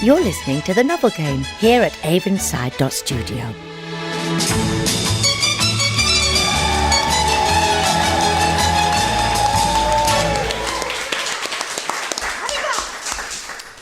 You're listening to The Novel Game here at Avonside Studio.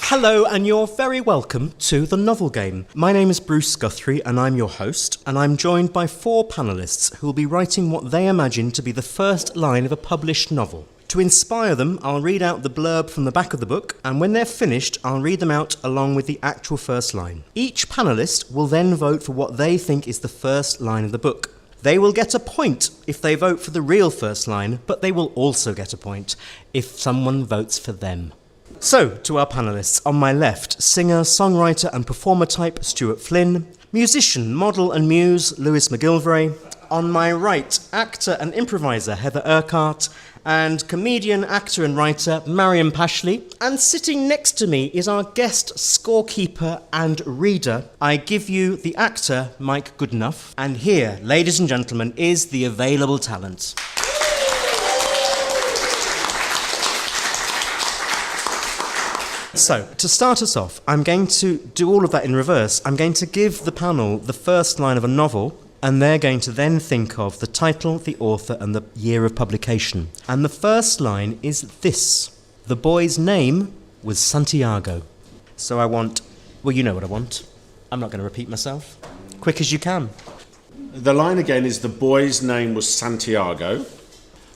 Hello, and you're very welcome to The Novel Game. My name is Bruce Guthrie, and I'm your host, and I'm joined by 4 panellists who will be writing what they imagine to be the first line of a published novel. To inspire them, I'll read out the blurb from the back of the book, and when they're finished, I'll read them out along with the actual first line. Each panellist will then vote for what they think is the first line of the book. They will get a point if they vote for the real first line, but they will also get a point if someone votes for them. So, to our panellists, on my left, singer, songwriter and performer type Stuart Flynn, musician, model and muse Louis MacGillivray, on my right, actor and improviser Heather Urqhart, and comedian, actor and writer Marian Pashley, and sitting next to me is our guest scorekeeper and reader. I give you the actor Mike Goodenough, and here, ladies and gentlemen, is the available talent. So, to start us off, I'm going to do all of that in reverse. I'm going to give the panel the first line of a novel, and they're going to then think of the title, the author, and the year of publication. And the first line is this. The boy's name was Santiago. So I want... Well, you know what I want. I'm not going to repeat myself. Quick as you can. The line again is the boy's name was Santiago.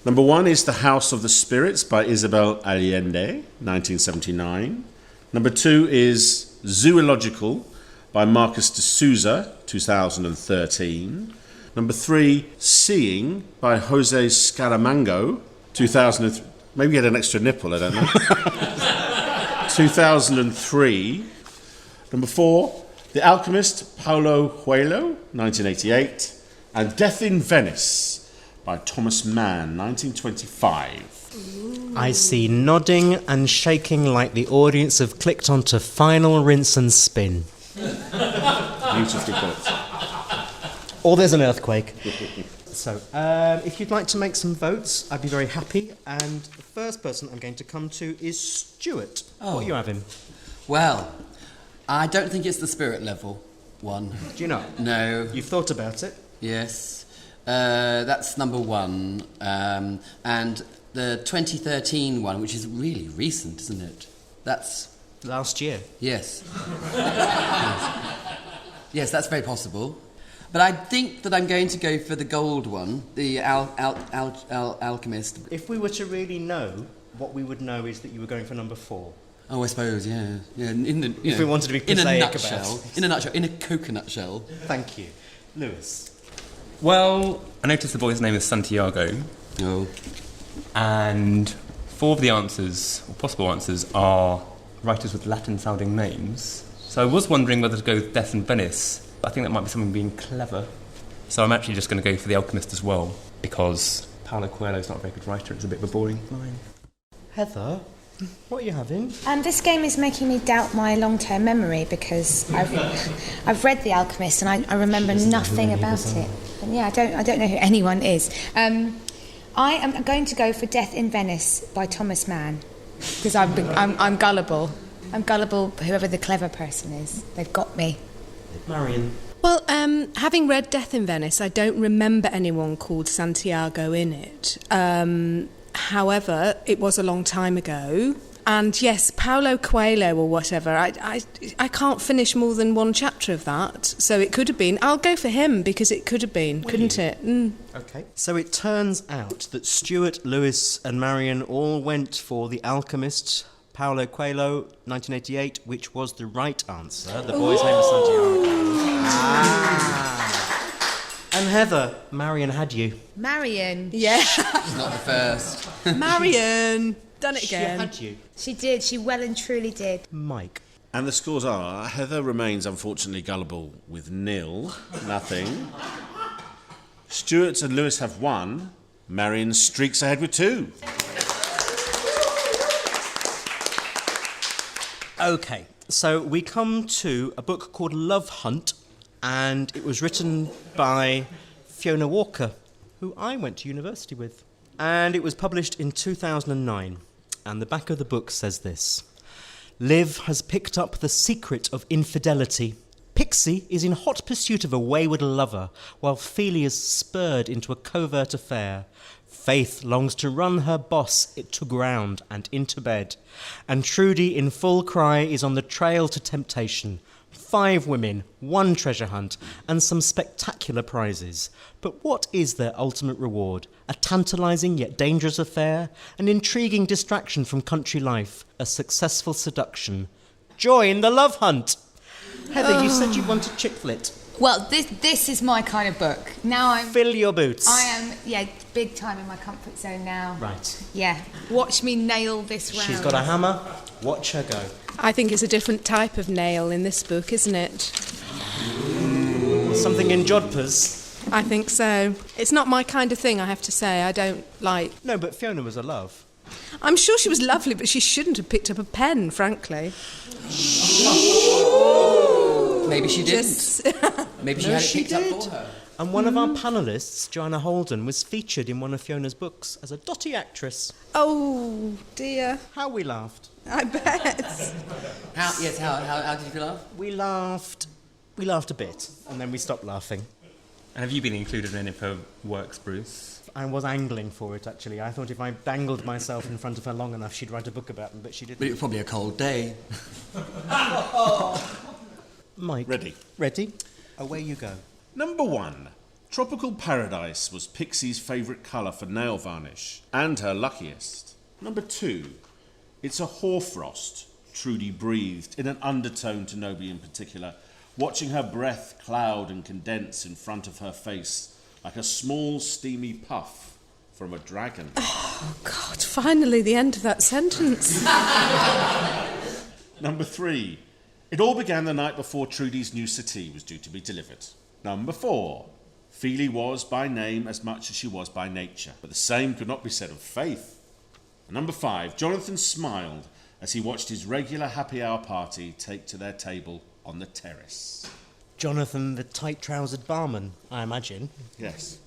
Number 1 is The House of the Spirits by Isabel Allende, 1979. Number 2 is Zoological by Marcus de Souza, 2013. Number 3, Seeing by Jose Scaramango, 2003. Maybe he had an extra nipple, I don't know. 2003. Number 4, The Alchemist, Paulo Coelho, 1988. And Death in Venice by Thomas Mann, 1925. I see nodding and shaking like the audience have clicked onto Final Rinse and Spin. Beautifully put. Or there's an earthquake. So, if you'd like to make some votes, I'd be very happy. And the first person I'm going to come to is Stuart. Oh. What are you having? Well, I don't think it's the spirit level one. Do you not? No. You've thought about it? Yes. That's number 1. And the 2013 one, which is really recent, isn't it? That's... Last year? Yes. Yes, that's very possible. But I think that I'm going to go for the gold one, the Alchemist. If we were to really know, what we would know is that you were going for number 4. Oh, I suppose, yeah. If we wanted to be prosaic about it. In a nutshell, in a coconut shell. Thank you. Lewis? Well, I noticed the boy's name is Santiago. Oh. And 4 of the answers, or possible answers, are writers with Latin-sounding names. So I was wondering whether to go with Death in Venice, but I think that might be something being clever. So I'm actually just going to go for The Alchemist as well, because Paulo Coelho's not a very good writer. It's a bit of a boring line. Heather, what are you having? This game is making me doubt my long-term memory because I've read The Alchemist and I remember nothing about it. And yeah, I don't know who anyone is. I am going to go for Death in Venice by Thomas Mann because I'm gullible. I'm gullible, whoever the clever person is. They've got me. Marian? Well, having read Death in Venice, I don't remember anyone called Santiago in it. However, it was a long time ago. And yes, Paulo Coelho or whatever, I can't finish more than 1 chapter of that. So it could have been. I'll go for him because it could have been, couldn't it? Mm. Okay. So it turns out that Stuart, Lewis and Marian all went for The Alchemist, Paulo Coelho, 1988, which was the right answer. The boy's name was Santiago. And Heather, Marian had you. Marian. Yeah. It's not the first. Marian. Done it again. She had you. She did. She well and truly did. Mike. And the scores are, Heather remains unfortunately gullible with 0, nothing. Stuart and Lewis have 1. Marian streaks ahead with 2. Okay, so we come to a book called Love Hunt, and it was written by Fiona Walker, who I went to university with. And it was published in 2009. And the back of the book says this. Liv has picked up the secret of infidelity. Pixie is in hot pursuit of a wayward lover, while Phelia's spurred into a covert affair. Faith longs to run her boss to ground and into bed. And Trudy in full cry is on the trail to temptation. 5 women, 1 treasure hunt, and some spectacular prizes. But what is their ultimate reward? A tantalising yet dangerous affair? An intriguing distraction from country life? A successful seduction? Join the love hunt! Heather, you said you wanted chick flit. Well, this is my kind of book. Now I'm... Fill your boots. I am, big time in my comfort zone now. Right. Yeah. Watch me nail this round. She's got a hammer. Watch her go. I think it's a different type of nail in this book, isn't it? Something in jodhpurs. I think so. It's not my kind of thing, I have to say. I don't like... No, but Fiona was a love. I'm sure she was lovely, but she shouldn't have picked up a pen, frankly. Maybe she didn't. Maybe she had it picked up for her. And one of our panellists, Joanna Holden, was featured in one of Fiona's books as a dotty actress. Oh, dear. How we laughed. I bet. How did you laugh? We laughed a bit, and then we stopped laughing. And have you been included in any of her works, Bruce? I was angling for it, actually. I thought if I dangled myself in front of her long enough, she'd write a book about them, but she didn't. But it was probably a cold day. Mike. Ready? Away you go. Number 1. Tropical Paradise was Pixie's favourite colour for nail varnish, and her luckiest. Number 2. It's a hoarfrost, Trudy breathed, in an undertone to nobody in particular, watching her breath cloud and condense in front of her face like a small steamy puff from a dragon. Oh, God, finally the end of that sentence. Number 3. It all began the night before Trudy's new settee was due to be delivered. Number 4. Feely was by name as much as she was by nature, but the same could not be said of Faith. And number 5. Jonathan smiled as he watched his regular happy hour party take to their table on the terrace. Jonathan, the tight-trousered barman, I imagine. Yes.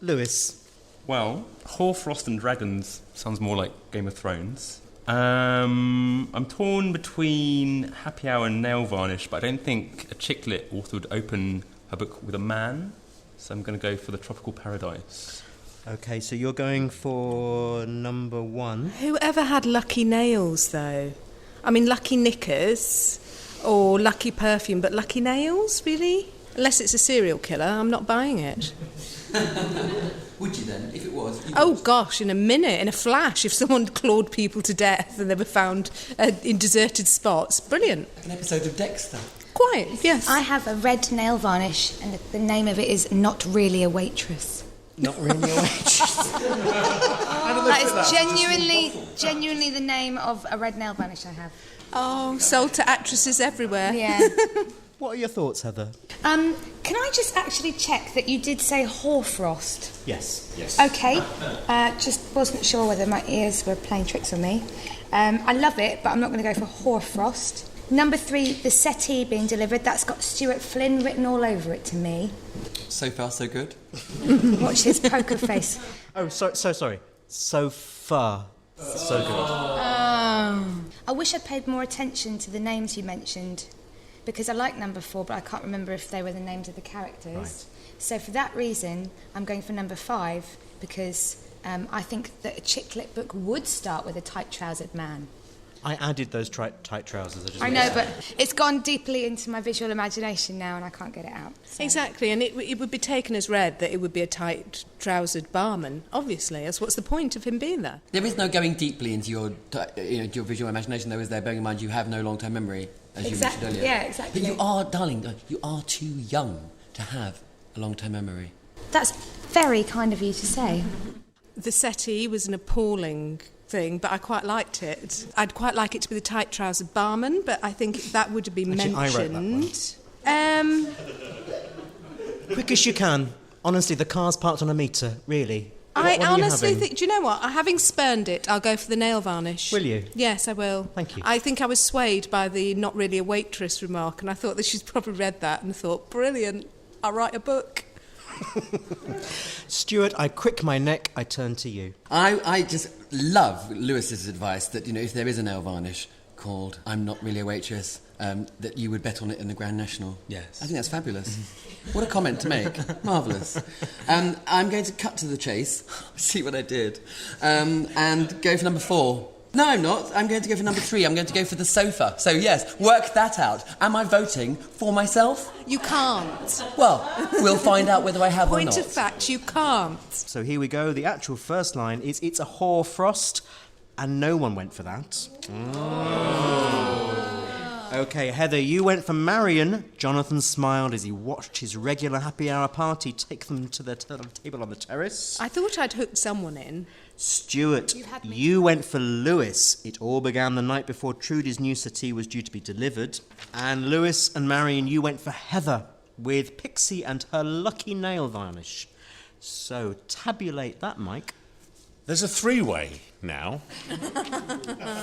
Lewis. Well, Hoarfrost and Dragons sounds more like Game of Thrones. I'm torn between Happy Hour and Nail Varnish, but I don't think a chick lit author would open her book with a man, so I'm going to go for the Tropical Paradise. OK, so you're going for number 1. Whoever had lucky nails, though? I mean, lucky knickers or lucky perfume, but lucky nails, really? Unless it's a serial killer, I'm not buying it. Would you then, if it was? Oh, gosh, in a minute, in a flash, if someone clawed people to death and they were found in deserted spots. Brilliant. An episode of Dexter. Quite, yes. I have a red nail varnish, and the name of it is Not Really a Waitress. Not really a waitress. That is genuinely the name of a red nail varnish I have. Oh, sold to actresses everywhere. Yeah. What are your thoughts, Heather? Can I just actually check that you did say hoarfrost? Yes. Okay. Just wasn't sure whether my ears were playing tricks on me. I love it, but I'm not going to go for hoarfrost. Number 3, the settee being delivered. That's got Stuart Flynn written all over it to me. So far, so good. Watch his poker face. Oh, so sorry. So far, so good. I wish I'd paid more attention to the names you mentioned, because I like number 4, but I can't remember if they were the names of the characters. Right. So for that reason, I'm going for number 5, because I think that a chick lit book would start with a tight-trousered man. I added those tight trousers. I know, but it's gone deeply into my visual imagination now, and I can't get it out. So. Exactly, and it would be taken as read that it would be a tight-trousered barman, obviously. That's what's the point of him being there? There is no going deeply into your visual imagination, though, is there? Bearing in mind you have no long-term memory, as you mentioned earlier. Yeah, exactly. But you are, darling, you are too young to have a long-term memory. That's very kind of you to say. The settee was an appalling thing, but I quite liked it. I'd quite like it to be the tight-trousered barman, but I think that would have been mentioned. I wrote that one. Quick as you can. Honestly, the car's parked on a meter, really. I honestly think, do you know what? Having spurned it, I'll go for the nail varnish. Will you? Yes, I will. Thank you. I think I was swayed by the not really a waitress remark, and I thought that she's probably read that and thought, brilliant, I'll write a book. Stuart, I crick my neck, I turn to you. I just love Lewis's advice that, if there is a nail varnish, called I'm Not Really a Waitress, that you would bet on it in the Grand National. Yes. I think that's fabulous. What a comment to make. Marvellous. I'm going to cut to the chase, see what I did, and go for number 4. No, I'm not. I'm going to go for number 3. I'm going to go for the sofa. So, yes, work that out. Am I voting for myself? You can't. Well, we'll find out whether I have or not. Point of fact, you can't. So here we go. The actual first line is "It's a hoar frost," and no one went for that. Okay, Heather, you went for Marian. Jonathan smiled as he watched his regular happy hour party take them to their table on the terrace. I thought I'd hooked someone in. Stuart, you went for Louis. It all began the night before Trudy's new settee was due to be delivered. And Louis and Marian, you went for Heather with Pixie and her lucky nail varnish. So tabulate that, Mike. There's a 3-way now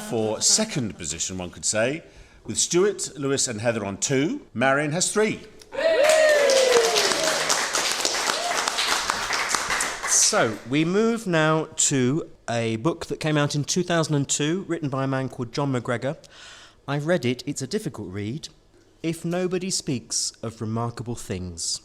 for second position, one could say, with Stuart, Louis and Heather on 2. Marian has 3. So, we move now to a book that came out in 2002, written by a man called John McGregor. I've read it, it's a difficult read. If Nobody Speaks of Remarkable Things.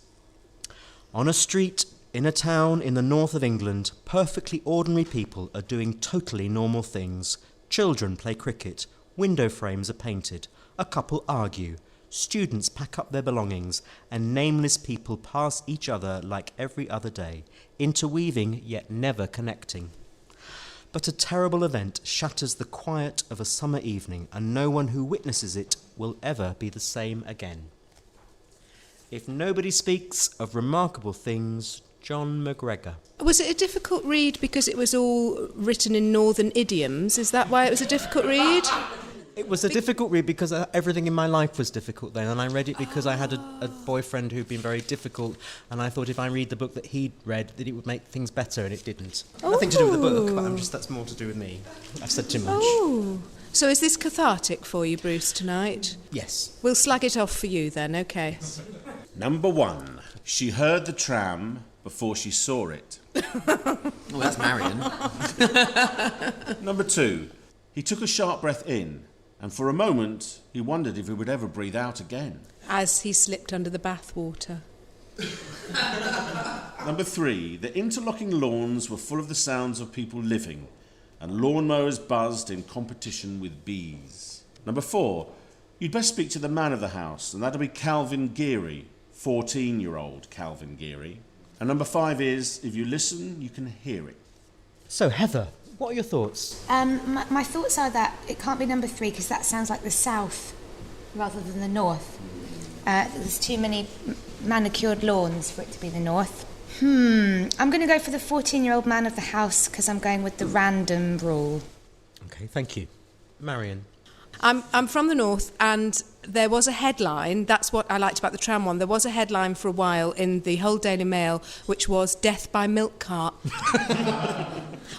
On a street, in a town in the north of England, perfectly ordinary people are doing totally normal things. Children play cricket, window frames are painted, a couple argue, students pack up their belongings, and nameless people pass each other like every other day, interweaving yet never connecting. But a terrible event shatters the quiet of a summer evening, and no one who witnesses it will ever be the same again. If Nobody Speaks of Remarkable Things, John McGregor. Was it a difficult read because it was all written in northern idioms? Is that why it was a difficult read? It was a difficult read because everything in my life was difficult then, and I read it because I had a boyfriend who'd been very difficult, and I thought if I read the book that he'd read, that it would make things better, and it didn't. Nothing to do with the book, but that's more to do with me. I've said too much. Oh. So is this cathartic for you, Bruce, tonight? Yes. We'll slag it off for you then, OK. Number 1. She heard the tram before she saw it. Oh, that's Marian. Number 2. He took a sharp breath in, and for a moment he wondered if he would ever breathe out again. As he slipped under the bathwater. Number 3. The interlocking lawns were full of the sounds of people living, and lawnmowers buzzed in competition with bees. Number 4. You'd best speak to the man of the house, and that'll be Calvin Geary, 14-year-old Calvin Geary. And number 5 is, if you listen, you can hear it. So, Heather, what are your thoughts? My thoughts are that it can't be number 3 because that sounds like the south rather than the north. There's too many manicured lawns for it to be the north. I'm going to go for the 14-year-old man of the house because I'm going with the random rule. OK, thank you. Marian. I'm from the north, and there was a headline, that's what I liked about the tram one, there was a headline for a while in the whole Daily Mail, which was Death by Milk Cart.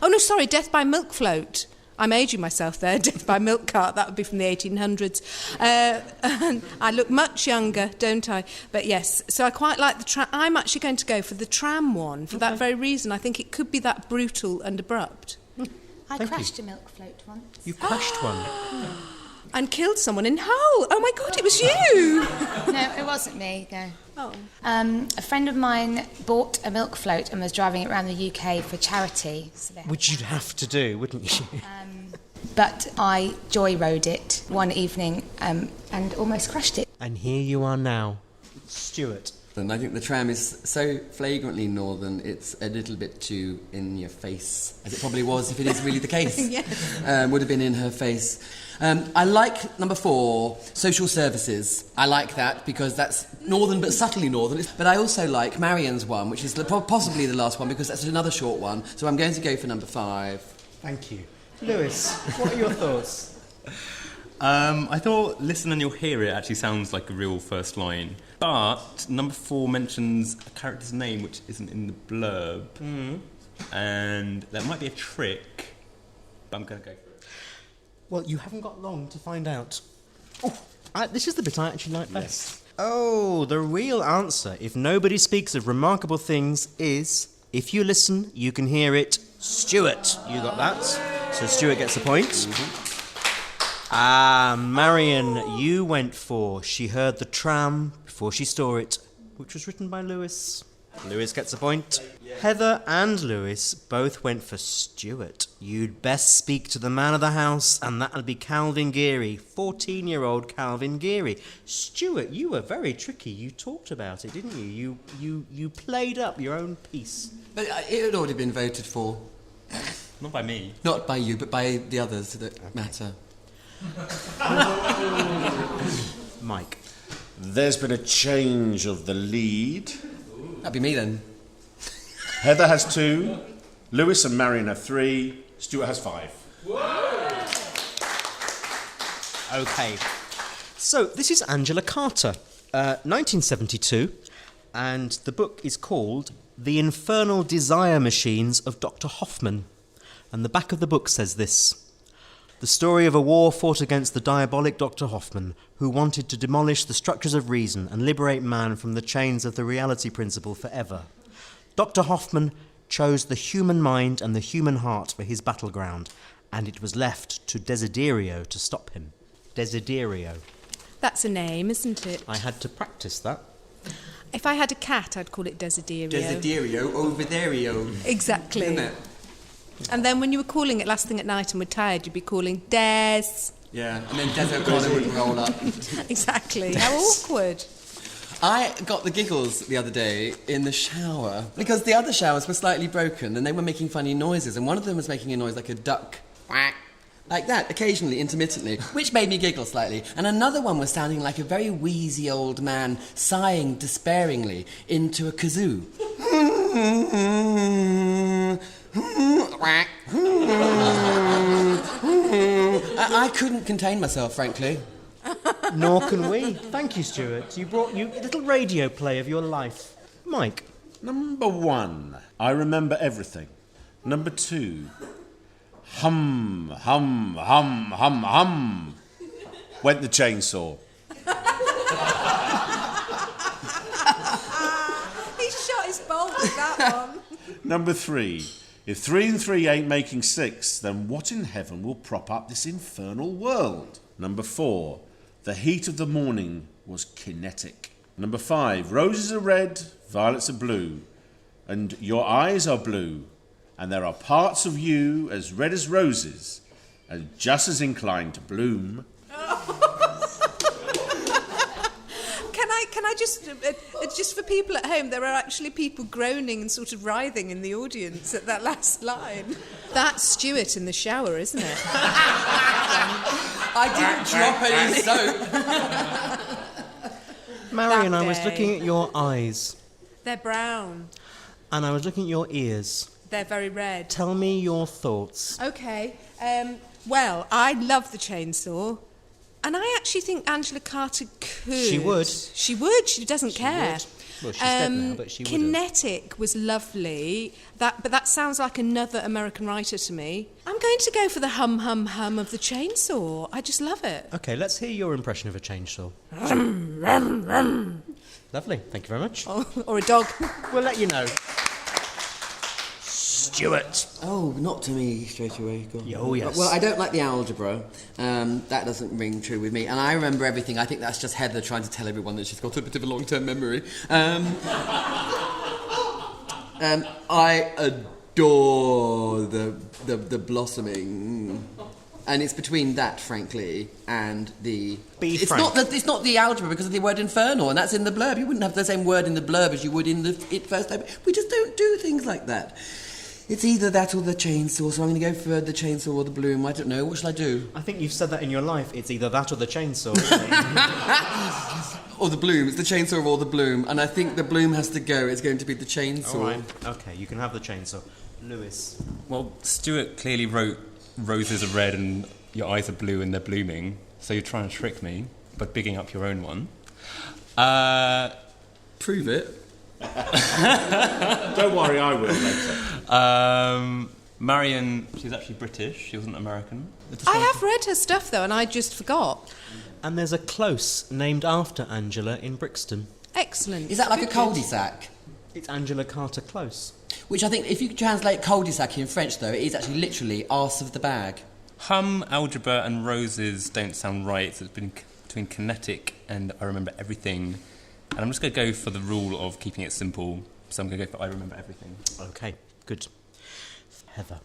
Oh, no, sorry, Death by Milk Float. I'm ageing myself there, Death by Milk Cart, that would be from the 1800s. I look much younger, don't I? But yes, so I quite like the tram. I'm actually going to go for the tram one, for that very reason. I think it could be that brutal and abrupt. I crashed a milk float once. You crashed one. And killed someone in Hull. Oh my God, it was you! No, it wasn't me, no. Oh. A friend of mine bought a milk float and was driving it around the UK for charity. So Which you'd have to do, wouldn't you? But I joyrode it one evening and almost crushed it. And here you are now. Stuart. And I think the tram is so flagrantly northern, it's a little bit too in your face, as it probably was if it is really the case. Yes. Would have been in her face. I like number 4, social services. I like that because that's northern but subtly northern. But I also like Marian's one, which is possibly the last one because that's another short one. So I'm going to go for number 5. Thank you. Lewis, what are your thoughts? I thought Listen and You'll Hear It actually sounds like a real first line. But number 4 mentions a character's name which isn't in the blurb. And there might be a trick, but I'm going to go for it. Well, you haven't got long to find out. This is the bit I actually like best. Oh, the real answer, if nobody speaks of remarkable things, is, if you listen, you can hear it. Stuart, you got that. So Stuart gets a point. Marian, you went for She Heard the Tram Before She Saw It, which was written by Lewis. Lewis gets a point. Heather and Lewis both went for Stuart. You'd best speak to the man of the house, and that'll be Calvin Geary, 14-year-old Calvin Geary. Stuart, you were very tricky. You talked about it, didn't you? You played up your own piece. But it had already been voted for. Not by me. Not by you, but by the others that matter. Mike. There's been a change of the lead. That'd be me then. Heather has 2, Lewis and Marian have 3, Stuart has 5. Okay. So, this is Angela Carter, 1972, and the book is called The Infernal Desire Machines of Dr. Hoffman. And the back of the book says this: the story of a war fought against the diabolic Dr. Hoffman, who wanted to demolish the structures of reason and liberate man from the chains of the reality principle forever. Dr. Hoffman chose the human mind and the human heart for his battleground, and it was left to Desiderio to stop him. Desiderio. That's a name, isn't it? I had to practice that. If I had a cat, I'd call it Desiderio. Desiderio over thereio. Exactly. Isn't it? And then when you were calling it last thing at night and were tired, you'd be calling Des. Yeah, and then Des O'Connor would roll up. Exactly. How awkward. I got the giggles the other day in the shower because the other showers were slightly broken and they were making funny noises, and one of them was making a noise like a duck, quack, like that, occasionally, intermittently, which made me giggle slightly. And another one was sounding like a very wheezy old man sighing despairingly into a kazoo. I couldn't contain myself, frankly. Nor can we. Thank you, Stuart. You brought a little radio play of your life. Mike. Number 1, I remember everything. Number 2, hum, hum, hum, hum, hum, went the chainsaw. He shot his bolt with that one. Number 3, if 3 and 3 ain't making 6, then what in heaven will prop up this infernal world? Number 4, the heat of the morning was kinetic. Number 5, roses are red, violets are blue, and your eyes are blue, and there are parts of you as red as roses, and just as inclined to bloom. Can I just for people at home, there are actually people groaning and sort of writhing in the audience at that last line. That's Stuart in the shower, isn't it? I didn't drop any soap. Marian, That I was day. looking at your eyes, They're brown. and I was looking at your ears. They're very red. Tell me your thoughts. Okay. Well, I love the chainsaw. And I actually think Angela Carter could. She would. She would. She doesn't care. would. Well, she's dead now, but she would have. Kinetic was lovely. But that sounds like another American writer to me. I'm going to go for the hum, hum, hum of the chainsaw. I just love it. Okay, let's hear your impression of a chainsaw. Lovely, thank you very much. Or a dog. We'll let you know. Stuart. Oh, not to me straight away. Go on. Oh, yes. Well, I don't like the algebra. That doesn't ring true with me. And I remember everything. I think that's just Heather trying to tell everyone that she's got a bit of a long-term memory. I adore the blossoming. And it's between that, frankly, and the... It's not the algebra because of the word infernal, and that's in the blurb. You wouldn't have the same word in the blurb as you would in the first time. We just don't do things like that. It's either that or the chainsaw, so I'm going to go for the chainsaw or the bloom. I don't know. What shall I do? I think you've said that in your life. It's either that or the chainsaw. Or the bloom. It's the chainsaw or the bloom. And I think the bloom has to go. It's going to be the chainsaw. All right. Okay, you can have the chainsaw. Lewis. Well, Stuart clearly wrote roses are red and your eyes are blue and they're blooming, so you're trying to trick me, but bigging up your own one. Prove it. Don't worry, I will later. Marian, she's actually British, she wasn't American. I have read her stuff, though, and I just forgot. And there's a close named after Angela in Brixton. Excellent. Is that like a Good. cul-de-sac? It's Angela Carter Close. Which I think, if you translate cul-de-sac in French, though, it is actually literally arse of the bag. Hum, algebra and roses don't sound right, so it's been between kinetic and I remember everything. And I'm just going to go for the rule of keeping it simple, so I'm going to go for I remember everything. Okay, good. Heather,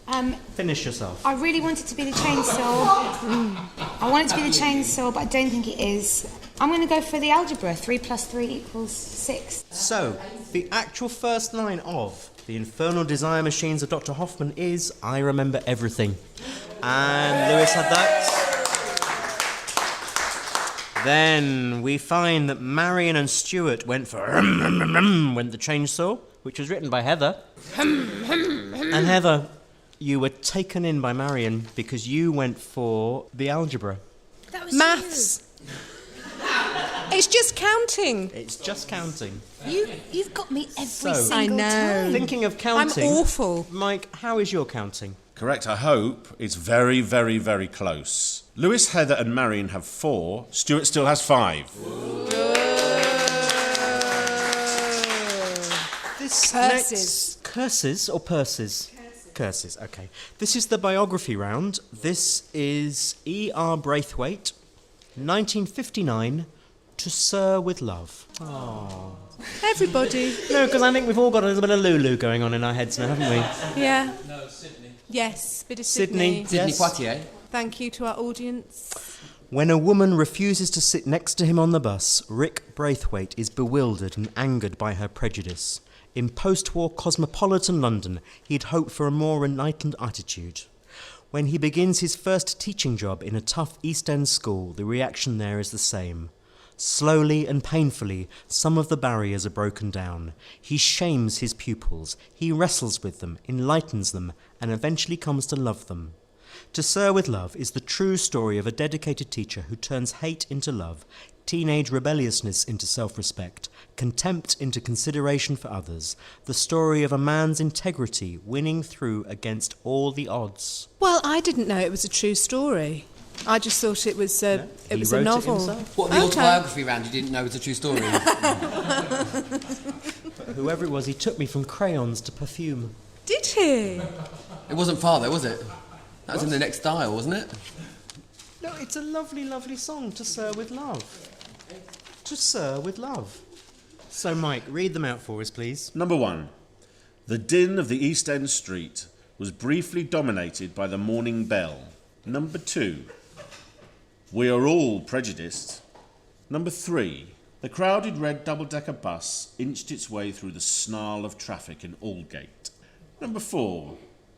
Um, finish yourself. I really want it to be the chainsaw. I want it to be the chainsaw, but I don't think it is. I'm going to go for the algebra. 3 + 3 = 6. So, the actual first line of The Infernal Desire Machines of Dr. Hoffman is I remember everything. And Lewis had that. Then we find that Marian and Stuart went for went the chainsaw, which was written by Heather. And Heather, you were taken in by Marian because you went for the algebra. That was Maths. It's just counting. It's just counting. You've got me every So- single I know. time. Thinking of counting... I'm awful. Mike, how is your counting? Correct, I hope. It's very, very, very close. Lewis, Heather and Marian have 4. Stuart still has 5. This Curses. Curses or purses? Curses, okay. This is the biography round. This is E.R. Braithwaite, 1959, To Sir with Love. Oh. Everybody. No, because I think we've all got a little bit of Lulu going on in our heads now, haven't we? Yeah. No, Sydney. Yes, bit of Sydney. Sydney. Sydney Poitier. Thank you to our audience. When a woman refuses to sit next to him on the bus, Rick Braithwaite is bewildered and angered by her prejudice. In post-war cosmopolitan London, he'd hoped for a more enlightened attitude. When he begins his first teaching job in a tough East End school, the reaction there is the same. Slowly and painfully, some of the barriers are broken down. He shames his pupils, he wrestles with them, enlightens them, and eventually comes to love them. To Sir with Love is the true story of a dedicated teacher who turns hate into love, teenage rebelliousness into self-respect, contempt into consideration for others, the story of a man's integrity winning through against all the odds. Well, I didn't know it was a true story. I just thought it was a He it was a wrote it novel. himself. What, the autobiography round you didn't know was a true story? But whoever it was, he took me from crayons to perfume. Did he? It wasn't far though, was it? That was in the next dial, wasn't it? No, it's a lovely, lovely song, To Sir with Love. To Sir with Love. So, Mike, read them out for us, please. Number 1. The din of the East End street was briefly dominated by the morning bell. Number 2. We are all prejudiced. Number 3. The crowded red double-decker bus inched its way through the snarl of traffic in Aldgate. Number 4.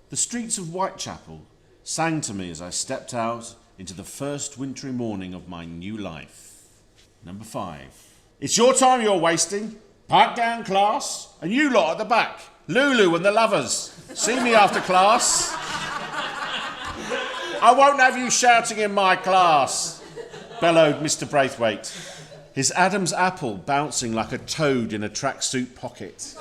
The streets of Whitechapel sang to me as I stepped out into the first wintry morning of my new life. Number 5. It's your time you're wasting. Pipe down, class. And you lot at the back. Lulu and the lovers. See me after class. I won't have you shouting in my class, bellowed Mr. Braithwaite, his Adam's apple bouncing like a toad in a tracksuit pocket.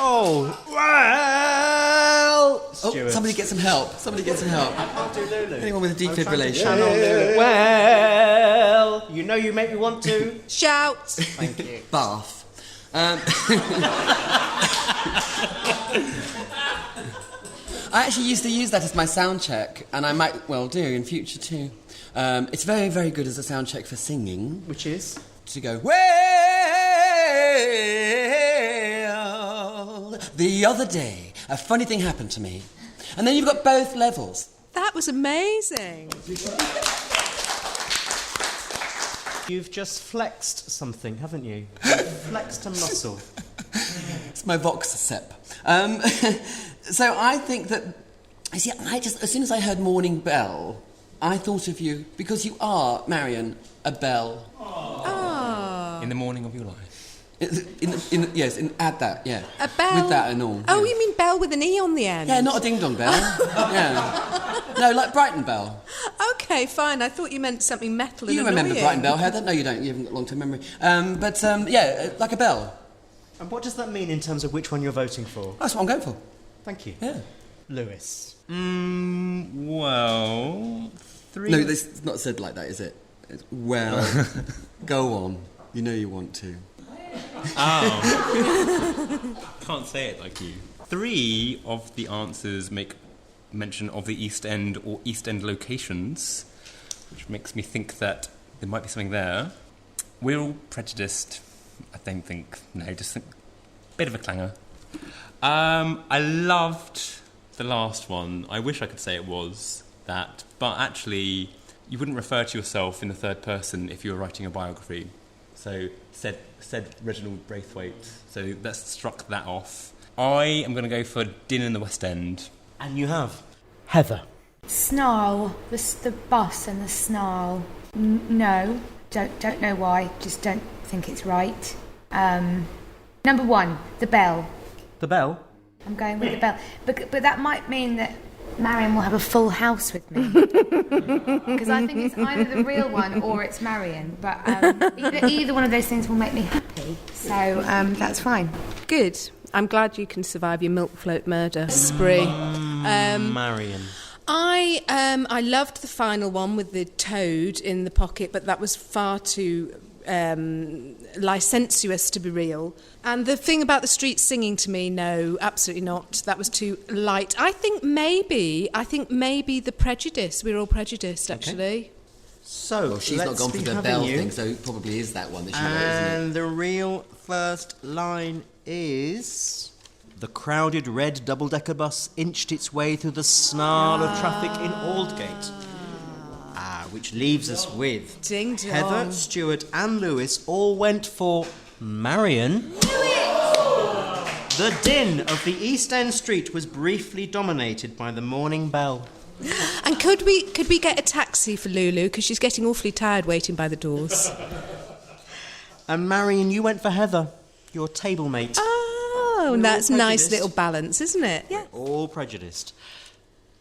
Oh, well... Oh, Stuart. somebody get some help. Somebody get some help. I'll do Lulu. Anyone with a defibrillation? Channel Lulu. Well, you know you make me want to. Shout. Thank you. Bath. I actually used to use that as my sound check, and I might well do in future too. It's very, very good as a sound check for singing. Which is? To go, well, the other day, a funny thing happened to me. And then you've got both levels. That was amazing. You've just flexed something, haven't you? You've flexed a muscle. It's my vox sep. So I think that, you see, as soon as I heard Morning Bell, I thought of you because you are, Marian, a bell. Oh. In the morning of your life. Add that, yeah. A bell. With that and all. Oh, yeah. you mean bell with an E on the end? Yeah, not a ding-dong bell. Yeah. No, like Brighton Bell. Okay, fine. I thought you meant something metal and You remember annoying. Brighton Bell, Heather? No, you don't. You haven't got long-term memory. Like a bell. And what does that mean in terms of which one you're voting for? That's what I'm going for. Thank you. Yeah. Lewis. Well, 3... No, it's not said like that, is it? It's, well, go on. You know you want to. Oh. Can't say it like you. 3 of the answers make mention of the East End or East End locations, which makes me think that there might be something there. We're all prejudiced. I don't think... No, just think... Bit of a clanger. I loved the last one. I wish I could say it was that, but actually, you wouldn't refer to yourself in the third person if you were writing a biography. So, said Reginald Braithwaite. So let's struck that off. I am going to go for Din in the West End. And you have? Heather. Snarl, the bus and the snarl. No, don't know why, just don't think it's right. Number 1, the bell. The bell? I'm going with the bell. But that might mean that Marian will have a full house with me. Because I think it's either the real one or it's Marian. But either one of those things will make me happy. So that's fine. Good. I'm glad you can survive your milk float murder spree. Marian. I loved the final one with the toad in the pocket, but that was far too licentious to be real. And the thing about the street singing to me, no, absolutely not. That was too light. I think maybe the prejudice. We're all prejudiced, actually. Okay. So, well, she's not gone for the bell thing, so it probably is that one that she wrote, isn't it? And the real first line is... The crowded red double-decker bus inched its way through the snarl of traffic in Aldgate. Which leaves us with... Ding dong. Heather, Stuart and Louis all went for Marian. The din of the East End street was briefly dominated by the morning bell. And could we get a taxi for Lulu, because she's getting awfully tired waiting by the doors. And Marian, you went for Heather, your table mate. Oh, and that's nice little balance, isn't it? Yeah. All prejudiced.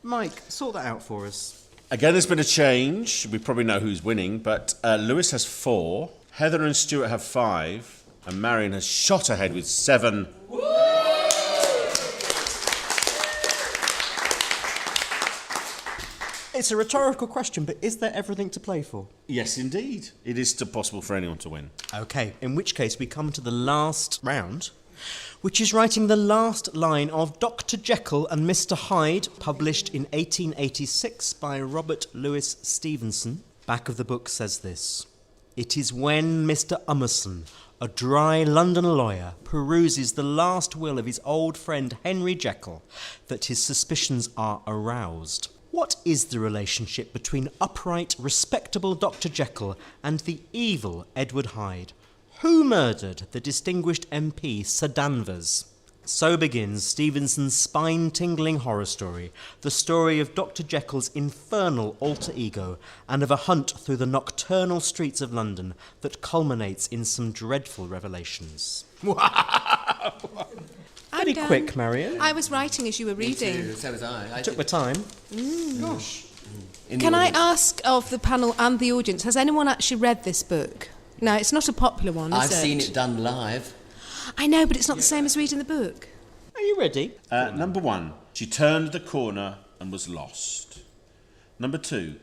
Mike, sort that out for us. Again, there's been a change. We probably know who's winning, but Lewis has 4, Heather and Stuart have 5, and Marian has shot ahead with 7. It's a rhetorical question, but is there everything to play for? Yes, indeed. It is still possible for anyone to win. OK, in which case we come to the last round, which is writing the last line of Dr. Jekyll and Mr Hyde, published in 1886 by Robert Louis Stevenson. Back of the book says this: It is when Mr Ummerson, a dry London lawyer, peruses the last will of his old friend Henry Jekyll, that his suspicions are aroused. What is the relationship between upright, respectable Dr. Jekyll and the evil Edward Hyde? Who murdered the distinguished MP Sir Danvers? So begins Stevenson's spine-tingling horror story, the story of Dr. Jekyll's infernal alter ego and of a hunt through the nocturnal streets of London that culminates in some dreadful revelations. Pretty quick, Marian. I was writing as you were reading. So was I. Took my time. Gosh. Can I ask of the panel and the audience, has anyone actually read this book? No, it's not a popular one, is I've seen it done live. I know, but it's not the same as reading the book. Are you ready? Number 1, she turned the corner and was lost. Number 2,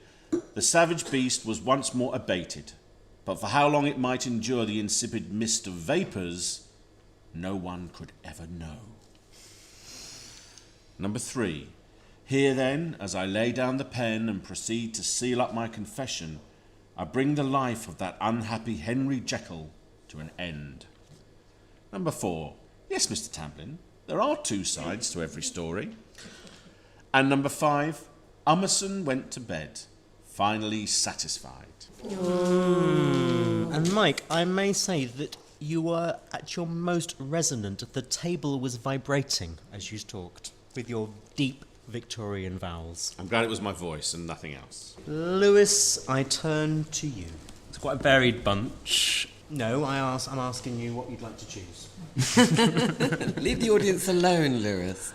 the savage beast was once more abated, but for how long it might endure the insipid mist of vapours, no one could ever know. Number 3, here then, as I lay down the pen and proceed to seal up my confession, I bring the life of that unhappy Henry Jekyll to an end. Number 4, yes, Mr. Tamblyn, there are 2 sides to every story. And number 5, Ummerson went to bed, finally satisfied. And Mike, I may say that you were at your most resonant. The table was vibrating as you talked, with your deep Victorian vowels. I'm glad it was my voice and nothing else. Lewis, I turn to you. It's quite a varied bunch. No, I'm asking you what you'd like to choose. Leave the audience alone, Lewis.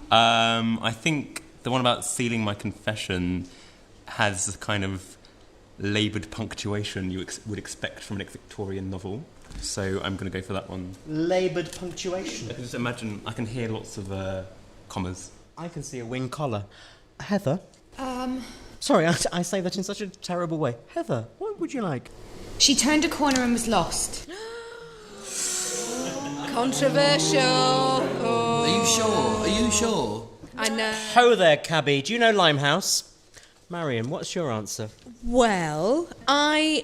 I think the one about sealing my confession has the kind of laboured punctuation you would expect from a Victorian novel. So I'm going to go for that one. Laboured punctuation. I can just imagine, I can hear lots of commas. I can see a wing collar. Heather? Sorry, I say that in such a terrible way. Heather, what would you like? She turned a corner and was lost. Controversial. Oh. Are you sure? Are you sure? I know. Ho there, cabbie. Do you know Limehouse? Marian, what's your answer? Well, I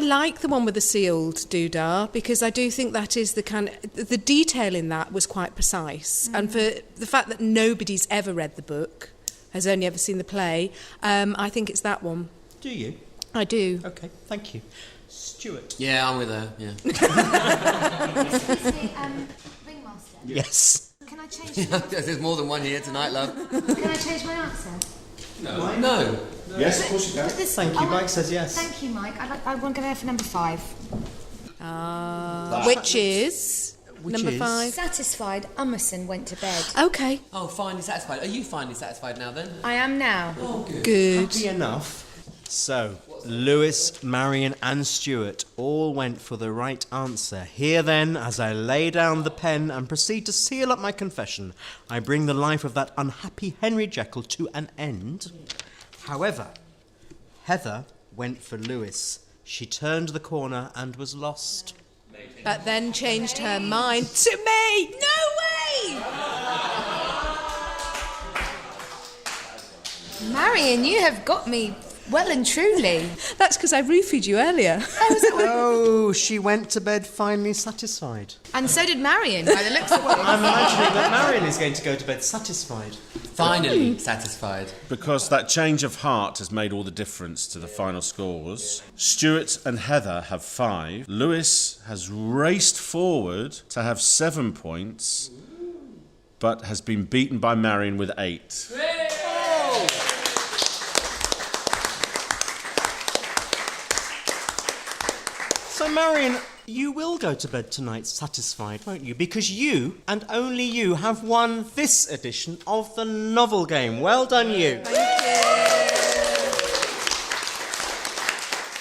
like the one with the sealed doodah because I do think that is the detail in that was quite precise. And for the fact that nobody's ever read the book, has only ever seen the play, I think it's that one. Do you? I do. Okay, thank you. Stuart. Yeah, I'm with her, yeah. Ringmaster. Yes. Can I change? There's more than one here tonight, love. Can I change my answer? No. Yes, of course you can. Thank you. Mike says yes. Thank you, Mike. I want to go for number 5. Which is number 5. Satisfied, Ummerson went to bed. Okay. Oh, finally satisfied. Are you finally satisfied now, then? I am now. Oh, good. Good. Happy enough. So, Louis, Marian and Stuart all went for the right answer. Here then, as I lay down the pen and proceed to seal up my confession, I bring the life of that unhappy Henry Jekyll to an end. However, Heather went for Louis. She turned the corner and was lost. But then changed her mind to me. No way! Marian, you have got me well and truly. That's because I roofied you earlier. Oh, she went to bed finally satisfied. And so did Marian, by the looks of it. I'm imagining that Marian is going to go to bed satisfied. Finally satisfied. Because that change of heart has made all the difference to the final scores. Stuart and Heather have 5. Louis has raced forward to have 7 points, but has been beaten by Marian with 8. So, Marian, you will go to bed tonight satisfied, won't you? Because you, and only you, have won this edition of the novel game. Well done, you. Thank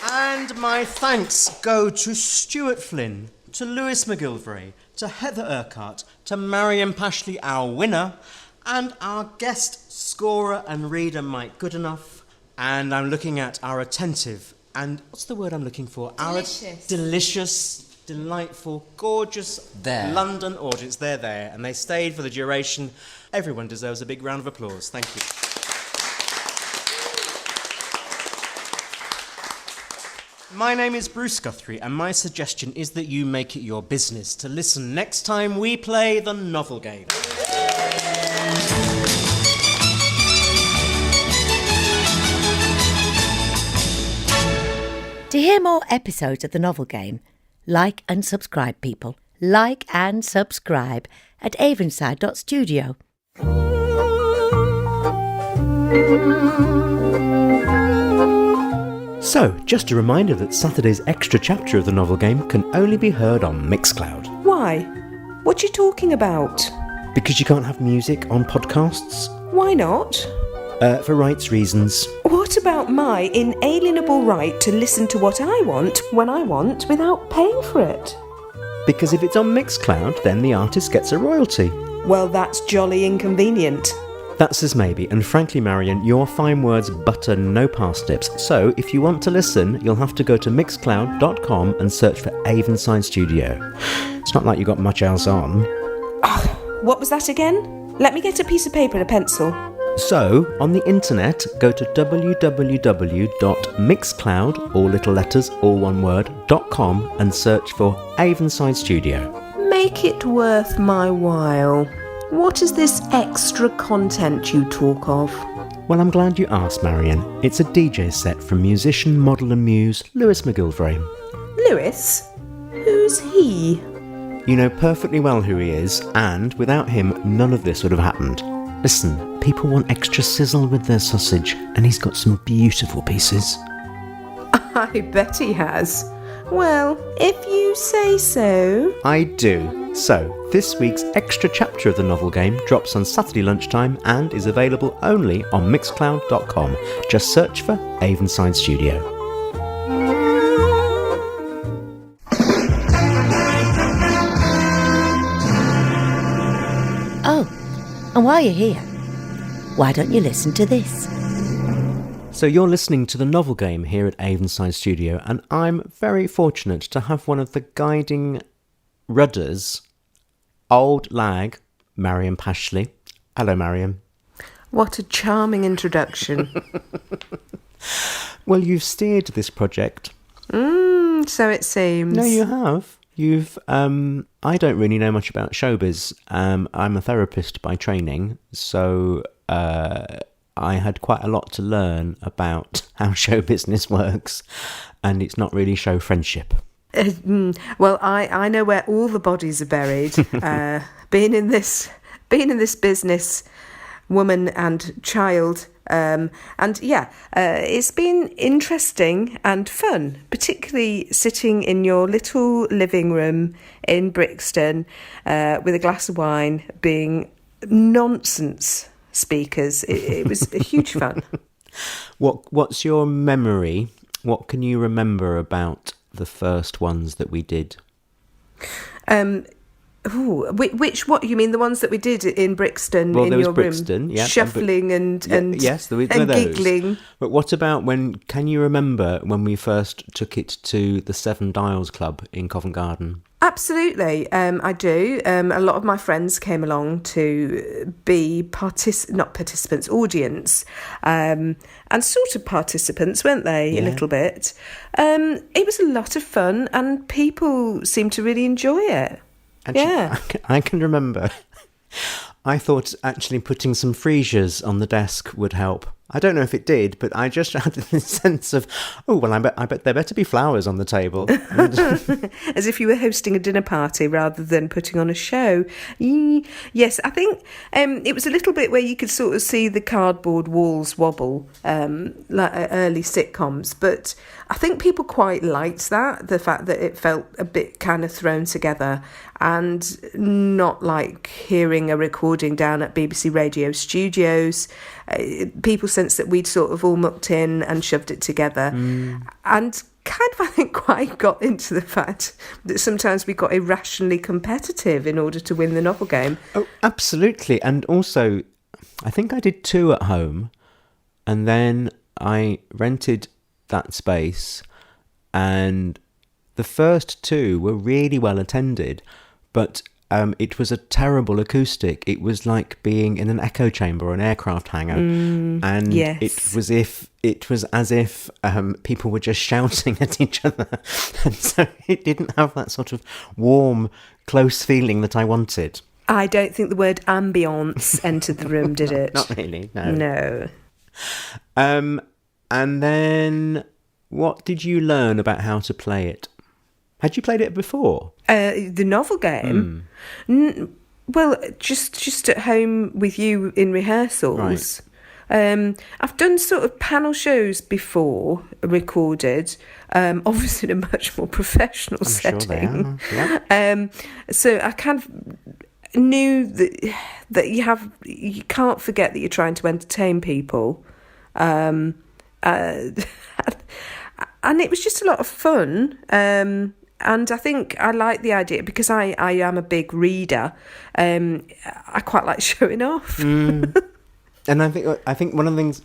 you. And my thanks go to Stuart Flynn, to Louis MacGillivray, to Heather Urqhart, to Marian Pashley, our winner, and our guest scorer and reader, Mike Goodenough. And I'm looking at our attentive and what's the word I'm looking for? Delicious. Our delicious, delightful, gorgeous London audience. They're there, and they stayed for the duration. Everyone deserves a big round of applause. Thank you. My name is Bruce Guthrie, and my suggestion is that you make it your business to listen next time we play the novel game. To hear more episodes of the novel game, like and subscribe, people. Like and subscribe at Avonside Studio. So, just a reminder that Saturday's extra chapter of the novel game can only be heard on Mixcloud. Why? What you talking about? Because you can't have music on podcasts? Why not? For rights reasons. What about my inalienable right to listen to what I want, when I want, without paying for it? Because if it's on Mixcloud, then the artist gets a royalty. Well, that's jolly inconvenient. That's as maybe, and frankly, Marian, your fine words butter no parsnips. So, if you want to listen, you'll have to go to mixcloud.com and search for Avonside Studio. It's not like you got much else on. What was that again? Let me get a piece of paper and a pencil. So, on the internet, go to www.mixcloud, all little letters, all one word, .com and search for Avonside Studio. Make it worth my while. What is this extra content you talk of? Well, I'm glad you asked, Marian. It's a DJ set from musician, model and muse Louis MacGillivray. Louis? Who's he? You know perfectly well who he is, and without him, none of this would have happened. Listen, people want extra sizzle with their sausage, and he's got some beautiful pieces. I bet he has. Well, if you say so. I do. So, this week's extra chapter of the novel game drops on Saturday lunchtime and is available only on mixcloud.com. Just search for Avonside Studio. Oh, and while you're here, why don't you listen to this? So you're listening to the novel game here at Avonside Studio, and I'm very fortunate to have one of the guiding Rudder's old lag, Marian Pashley. Hello, Marian. What a charming introduction. Well, you've steered this project. So it seems. No, you have. I don't really know much about showbiz. I'm a therapist by training, so I had quite a lot to learn about how show business works, and it's not really show friendship. Well, I know where all the bodies are buried. Being in this business, woman and child. It's been interesting and fun, particularly sitting in your little living room in Brixton with a glass of wine, being nonsense speakers. It was a huge fun. What's your memory? What can you remember about the first ones that we did? What you mean? The ones that we did in Brixton? Well, in there was your Brixton, room, yeah, shuffling and yes, there were and those. giggling. But what about when? Can you remember when we first took it to the Seven Dials Club in Covent Garden? Absolutely, I do. A lot of my friends came along to be audience, and sort of participants, weren't they? Yeah. A little bit. It was a lot of fun, and people seemed to really enjoy it. Actually, Yeah. I can remember. I thought actually putting some freesias on the desk would help. I don't know if it did, but I just had this sense of, I bet there better be flowers on the table. As if you were hosting a dinner party rather than putting on a show. Yes, I think it was a little bit where you could sort of see the cardboard walls wobble, like early sitcoms. But I think people quite liked that, the fact that it felt a bit kind of thrown together and not like hearing a recording down at BBC Radio Studios. People sensed that we'd sort of all mucked in and shoved it together. And kind of, I think, quite got into the fact that sometimes we got irrationally competitive in order to win the novel game. Oh, absolutely. And also, I think I did 2 at home, and then I rented that space, and the first 2 were really well attended, but it was a terrible acoustic. It was like being in an echo chamber or an aircraft hangar, and yes. it was as if people were just shouting at each other, and so it didn't have that sort of warm, close feeling that I wanted. I don't think the word ambience entered the room, did it? Not really, no. No. And then, what did you learn about how to play it? Had you played it before? The novel game? Well, just at home with you in rehearsals. Right. I've done sort of panel shows before, recorded, obviously in a much more professional setting. Sure they are. Yeah. So I kind of knew that you can't forget that you're trying to entertain people. And it was just a lot of fun. And I think I like the idea because I am a big reader. I quite like showing off. And I think one of the things,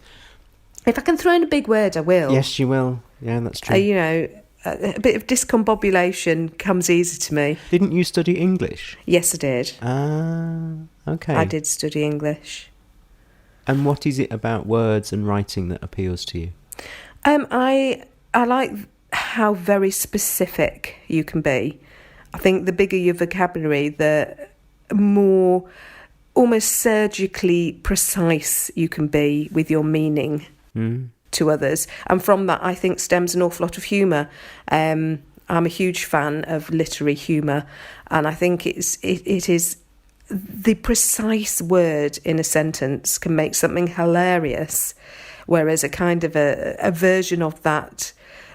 if I can throw in a big word, I will. yes, you will. Yeah, that's true. A bit of discombobulation comes easy to me. Didn't you study English? Yes, I did. Okay. I did study English. And what is it about words and writing that appeals to you? I like how very specific you can be. I think the bigger your vocabulary, the more almost surgically precise you can be with your meaning to others. And from that, I think, stems an awful lot of humour. I'm a huge fan of literary humour, and I think it is the precise word in a sentence can make something hilarious, whereas a kind of a version of that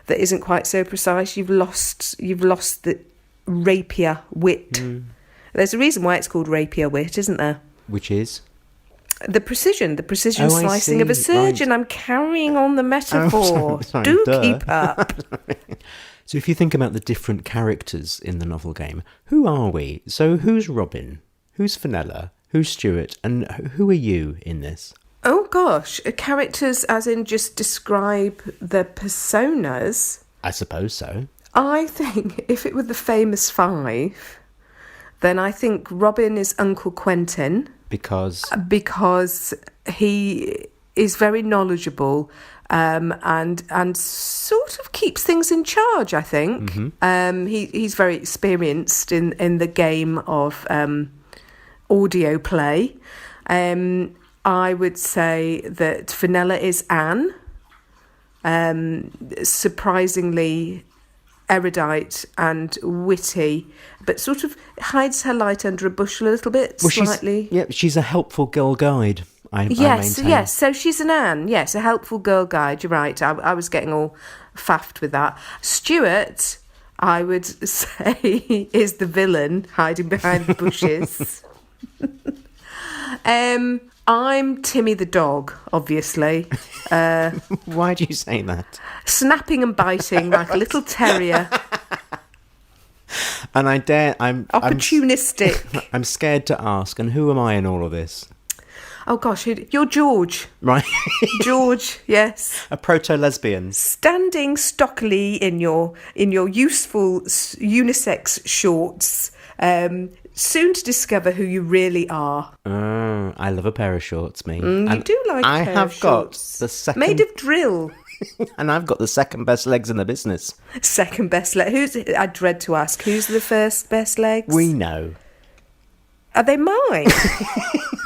isn't quite so precise, you've lost the rapier wit. There's a reason why it's called rapier wit, isn't there? Which is? The precision slicing of a see. surgeon. Right. I'm carrying on the metaphor. Sorry, Do duh. keep up. So if you think about the different characters in the novel game, who are we? So who's Robin? Who's Fenella? Who's Stuart? And who are you in this? Oh gosh, characters as in just describe the personas? I suppose so. I think if it were the famous 5, then I think Robin is Uncle Quentin. Because he is very knowledgeable and sort of keeps things in charge, I think. Mm-hmm. He's very experienced in the game of audio play. I would say that Fenella is Anne, surprisingly erudite and witty, but sort of hides her light under a bushel a little bit, slightly. She's a helpful girl guide. I Yes. maintain. So she's an Anne. Yes, a helpful girl guide. You're right. I was getting all faffed with that. Stuart, I would say, is the villain hiding behind the bushes. I'm Timmy the dog, obviously. Why do you say that? Snapping and biting like a little terrier. And I'm opportunistic. I'm scared to ask, and who am I in all of this? Oh gosh, you're George. Right. George, yes. A proto-lesbian. Standing stockily in your useful unisex shorts, soon to discover who you really are. Oh, I love a pair of shorts, me. You do like a pair of shorts. Got the second... Made of drill. And I've got the second best legs in the business. Second best legs. I dread to ask, who's the first best legs? We know. Are they mine?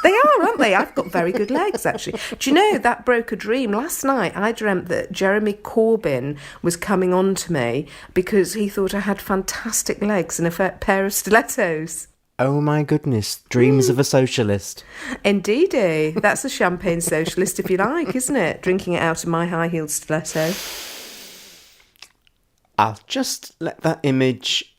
They are, aren't they? I've got very good legs, actually. Do you know, that broke a dream. Last night, I dreamt that Jeremy Corbyn was coming on to me because he thought I had fantastic legs and a pair of stilettos. Oh, my goodness. Dreams of a socialist. Indeedy. That's a champagne socialist, if you like, isn't it? Drinking it out of my high-heeled stiletto. I'll just let that image...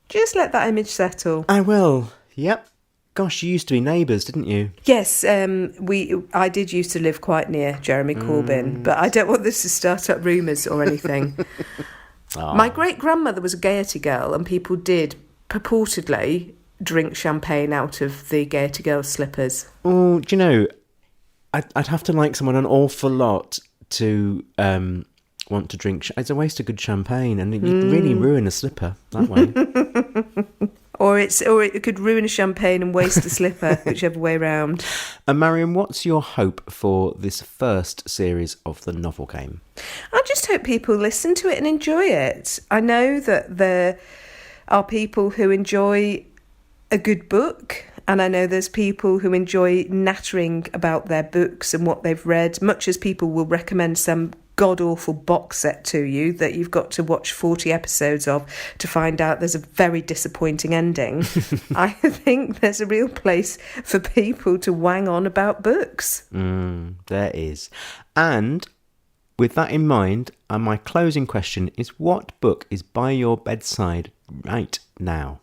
Just let that image settle. I will. Yep. Gosh, you used to be neighbours, didn't you? Yes, I did used to live quite near Jeremy Corbyn, but I don't want this to start up rumours or anything. My great-grandmother was a Gaiety girl, and people did purportedly drink champagne out of the Gaiety girl's slippers. Oh, do you know, I'd have to like someone an awful lot to want to drink. It's a waste of good champagne, and you really ruin a slipper that way. Or it could ruin a champagne and waste a slipper, whichever way round. Marian, what's your hope for this first series of the novel game? I just hope people listen to it and enjoy it. I know that there are people who enjoy a good book, and I know there's people who enjoy nattering about their books and what they've read, much as people will recommend some god-awful box set to you that you've got to watch 40 episodes of to find out there's a very disappointing ending. I think there's a real place for people to wang on about books. There is. And with that in mind, my closing question is, what book is by your bedside right now?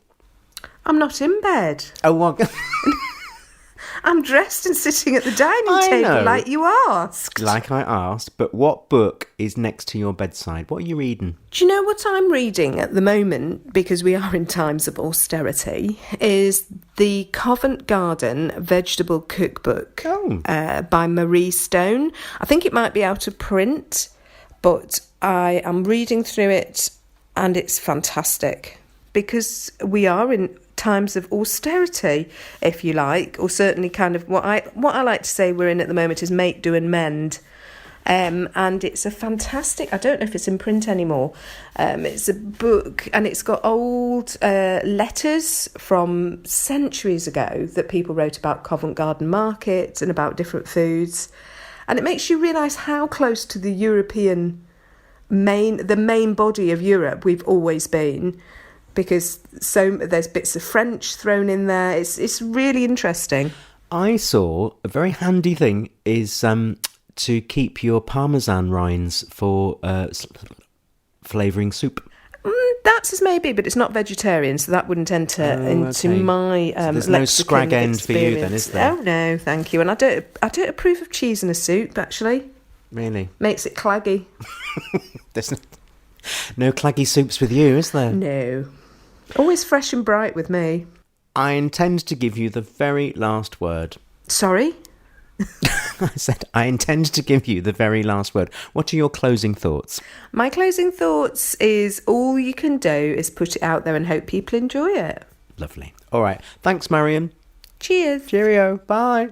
I'm not in bed. Oh, well... I'm dressed and sitting at the dining table like you asked. Like I asked, but what book is next to your bedside? What are you reading? Do you know what I'm reading at the moment, because we are in times of austerity, is the Covent Garden Vegetable Cookbook by Marie Stone. I think it might be out of print, but I am reading through it and it's fantastic, because we are in times of austerity, if you like, or certainly kind of what I like to say we're in at the moment is make, do and mend. And it's a fantastic, I don't know if it's in print anymore, it's a book and it's got old letters from centuries ago that people wrote about Covent Garden Market and about different foods, and it makes you realise how close to the main body of Europe we've always been, because there's bits of French thrown in there. It's really interesting. I saw a very handy thing is to keep your parmesan rinds for flavouring soup. That's as maybe, but it's not vegetarian, so that wouldn't enter into my so there's no scrag end for you then, is there? Oh no, thank you. And I don't approve of cheese in a soup, actually. Really? Makes it claggy. There's no claggy soups with you, is there? No. Always fresh and bright with me. I intend to give you the very last word. Sorry? I said I intend to give you the very last word. What are your closing thoughts? My closing thoughts is all you can do is put it out there and hope people enjoy it. Lovely. All right. Thanks, Marian. Cheers. Cheerio. Bye.